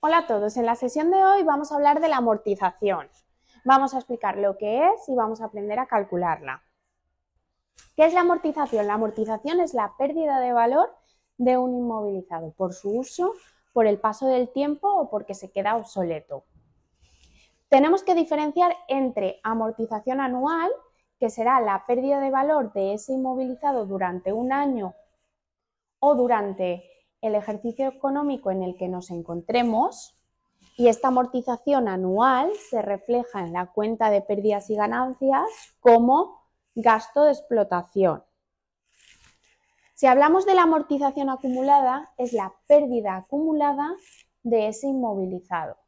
Hola a todos, en la sesión de hoy vamos a hablar de la amortización. Vamos a explicar lo que es y vamos a aprender a calcularla. ¿Qué es la amortización? La amortización es la pérdida de valor de un inmovilizado por su uso, por el paso del tiempo o porque se queda obsoleto. Tenemos que diferenciar entre amortización anual, que será la pérdida de valor de ese inmovilizado durante un año o durante el ejercicio económico en el que nos encontremos, y esta amortización anual se refleja en la cuenta de pérdidas y ganancias como gasto de explotación. Si hablamos de la amortización acumulada, es la pérdida acumulada de ese inmovilizado.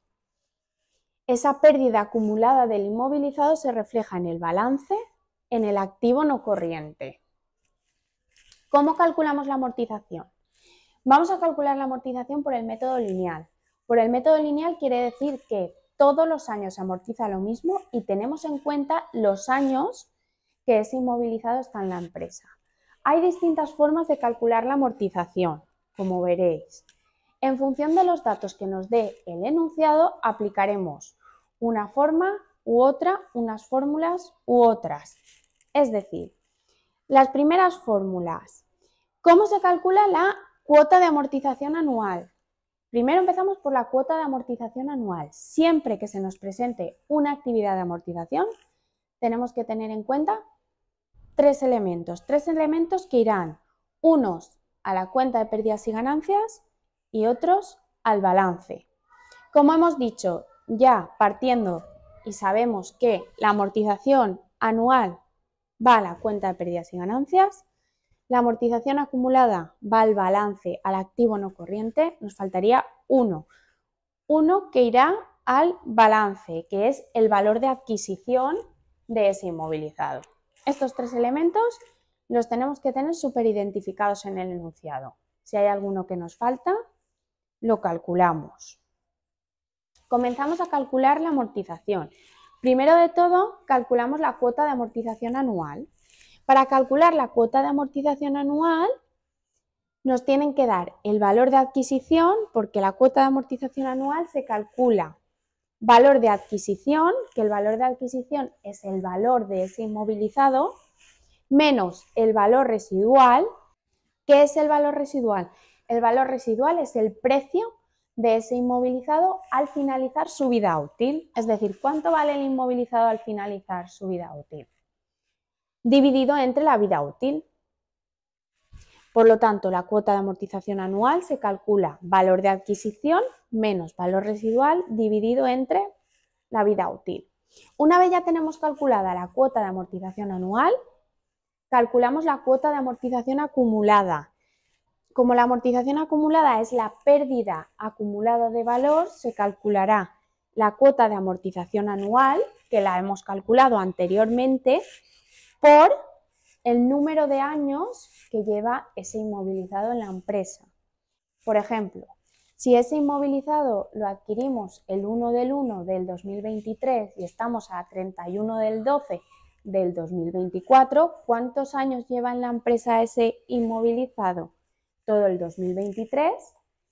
Esa pérdida acumulada del inmovilizado se refleja en el balance, en el activo no corriente. ¿Cómo calculamos la amortización? Vamos a calcular la amortización por el método lineal. Por el método lineal quiere decir que todos los años se amortiza lo mismo y tenemos en cuenta los años que ese inmovilizado está en la empresa. Hay distintas formas de calcular la amortización, como veréis. En función de los datos que nos dé el enunciado, aplicaremos una forma u otra, unas fórmulas u otras. Es decir, las primeras fórmulas. ¿Cómo se calcula la cuota de amortización anual? Primero empezamos por la cuota de amortización anual. Siempre que se nos presente una actividad de amortización, tenemos que tener en cuenta tres elementos que irán unos a la cuenta de pérdidas y ganancias y otros al balance. Como hemos dicho, ya partiendo y sabemos que la amortización anual va a la cuenta de pérdidas y ganancias, la amortización acumulada va al balance, al activo no corriente, nos faltaría uno que irá al balance, que es el valor de adquisición de ese inmovilizado. Estos tres elementos los tenemos que tener súper identificados en el enunciado. Si hay alguno que nos falta, lo calculamos. Comenzamos a calcular la amortización. Primero de todo, calculamos la cuota de amortización anual. Para calcular la cuota de amortización anual, nos tienen que dar el valor de adquisición, porque la cuota de amortización anual se calcula valor de adquisición, que el valor de adquisición es el valor de ese inmovilizado, menos el valor residual. ¿Qué es el valor residual? El valor residual es el precio de ese inmovilizado al finalizar su vida útil. Es decir, ¿cuánto vale el inmovilizado al finalizar su vida útil? Dividido entre la vida útil. Por lo tanto, la cuota de amortización anual se calcula valor de adquisición menos valor residual dividido entre la vida útil. Una vez ya tenemos calculada la cuota de amortización anual, calculamos la cuota de amortización acumulada. Como la amortización acumulada es la pérdida acumulada de valor, se calculará la cuota de amortización anual, que la hemos calculado anteriormente, por el número de años que lleva ese inmovilizado en la empresa. Por ejemplo, si ese inmovilizado lo adquirimos el 1 del 1 del 2023 y estamos a 31 del 12 del 2024, ¿cuántos años lleva en la empresa ese inmovilizado? Todo el 2023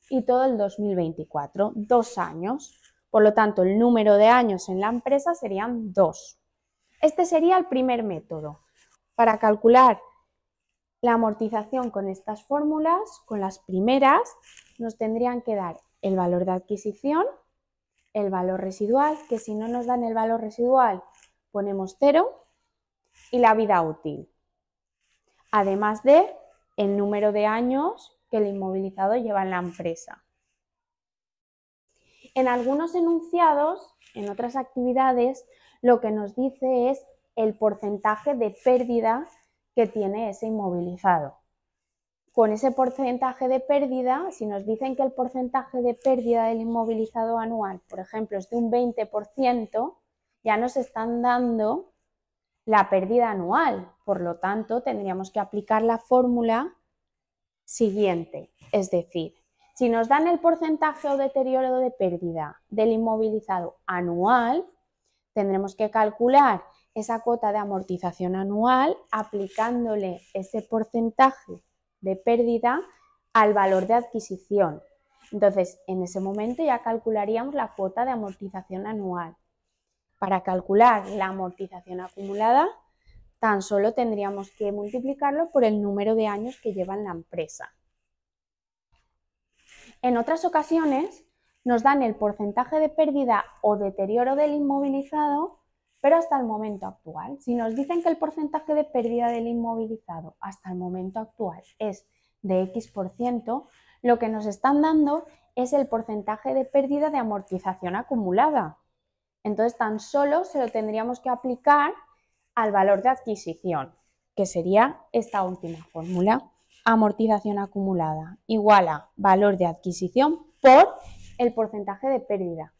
y todo el 2024, 2 años. Por lo tanto, el número de años en la empresa serían 2. Este sería el primer método. Para calcular la amortización con estas fórmulas, con las primeras, nos tendrían que dar el valor de adquisición, el valor residual, que si no nos dan el valor residual ponemos 0, y la vida útil. Además de el número de años que el inmovilizado lleva en la empresa. En algunos enunciados, en otras actividades, lo que nos dice es el porcentaje de pérdida que tiene ese inmovilizado. Con ese porcentaje de pérdida, si nos dicen que el porcentaje de pérdida del inmovilizado anual, por ejemplo, es de un 20%, ya nos están dando la pérdida anual. Por lo tanto, tendríamos que aplicar la fórmula siguiente. Es decir, si nos dan el porcentaje o deterioro de pérdida del inmovilizado anual, tendremos que calcular esa cuota de amortización anual aplicándole ese porcentaje de pérdida al valor de adquisición. Entonces, en ese momento ya calcularíamos la cuota de amortización anual. Para calcular la amortización acumulada, tan solo tendríamos que multiplicarlo por el número de años que lleva en la empresa. En otras ocasiones nos dan el porcentaje de pérdida o deterioro del inmovilizado, pero hasta el momento actual. Si nos dicen que el porcentaje de pérdida del inmovilizado hasta el momento actual es de X%, lo que nos están dando es el porcentaje de pérdida de amortización acumulada. Entonces, tan solo se lo tendríamos que aplicar al valor de adquisición, que sería esta última fórmula. Amortización acumulada igual a valor de adquisición por el porcentaje de pérdida.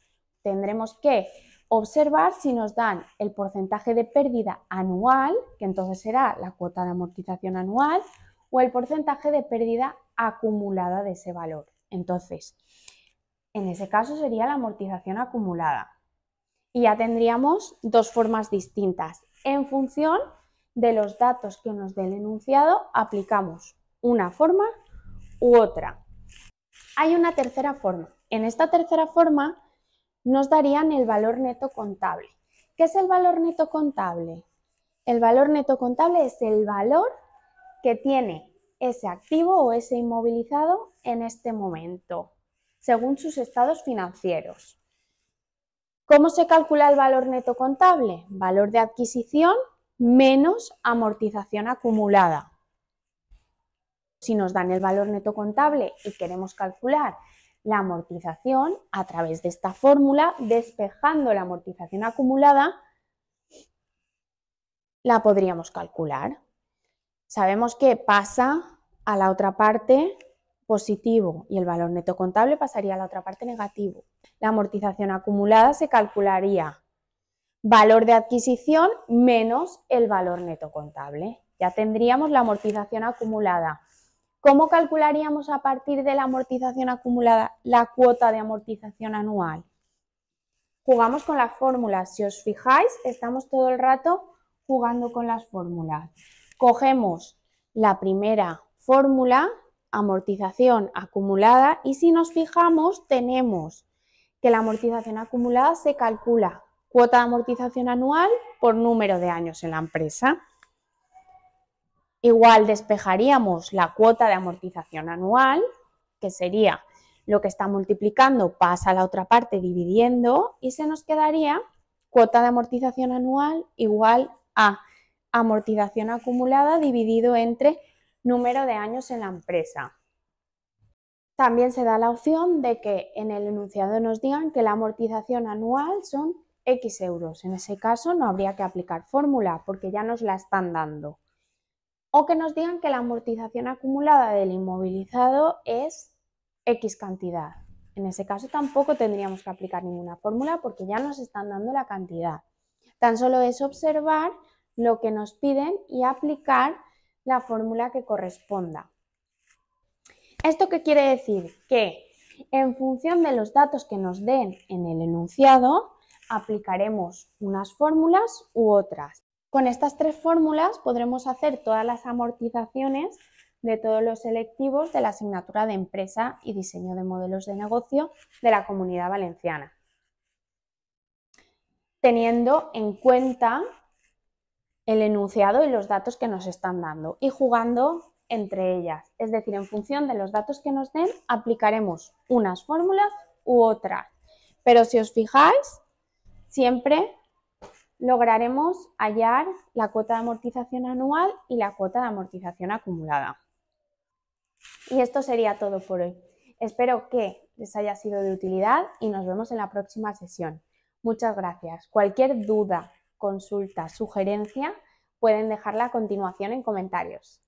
Tendremos que observar si nos dan el porcentaje de pérdida anual, que entonces será la cuota de amortización anual, o el porcentaje de pérdida acumulada de ese valor. Entonces, en ese caso sería la amortización acumulada. Y ya tendríamos dos formas distintas. En función de los datos que nos dé el enunciado, aplicamos una forma u otra. Hay una tercera forma. En esta tercera forma nos darían el valor neto contable. ¿Qué es el valor neto contable? El valor neto contable es el valor que tiene ese activo o ese inmovilizado en este momento, según sus estados financieros. ¿Cómo se calcula el valor neto contable? Valor de adquisición menos amortización acumulada. Si nos dan el valor neto contable y queremos calcular la amortización a través de esta fórmula, despejando la amortización acumulada, la podríamos calcular. Sabemos que pasa a la otra parte positivo y el valor neto contable pasaría a la otra parte negativo. La amortización acumulada se calcularía valor de adquisición menos el valor neto contable. Ya tendríamos la amortización acumulada. ¿Cómo calcularíamos a partir de la amortización acumulada la cuota de amortización anual? Jugamos con las fórmulas. Si os fijáis, estamos todo el rato jugando con las fórmulas. Cogemos la primera fórmula, amortización acumulada, y si nos fijamos tenemos que la amortización acumulada se calcula cuota de amortización anual por número de años en la empresa. Igual despejaríamos la cuota de amortización anual, que sería lo que está multiplicando, pasa a la otra parte dividiendo, y se nos quedaría cuota de amortización anual igual a amortización acumulada dividido entre número de años en la empresa. También se da la opción de que en el enunciado nos digan que la amortización anual son X euros. En ese caso no habría que aplicar fórmula porque ya nos la están dando. O que nos digan que la amortización acumulada del inmovilizado es X cantidad. En ese caso tampoco tendríamos que aplicar ninguna fórmula porque ya nos están dando la cantidad. Tan solo es observar lo que nos piden y aplicar la fórmula que corresponda. ¿Esto qué quiere decir? Que en función de los datos que nos den en el enunciado, aplicaremos unas fórmulas u otras. Con estas tres fórmulas podremos hacer todas las amortizaciones de todos los selectivos de la asignatura de Empresa y Diseño de Modelos de Negocio de la Comunidad Valenciana, teniendo en cuenta el enunciado y los datos que nos están dando y jugando entre ellas. Es decir, en función de los datos que nos den, aplicaremos unas fórmulas u otras. Pero si os fijáis, siempre lograremos hallar la cuota de amortización anual y la cuota de amortización acumulada. Y esto sería todo por hoy. Espero que les haya sido de utilidad y nos vemos en la próxima sesión. Muchas gracias. Cualquier duda, consulta, sugerencia, pueden dejarla a continuación en comentarios.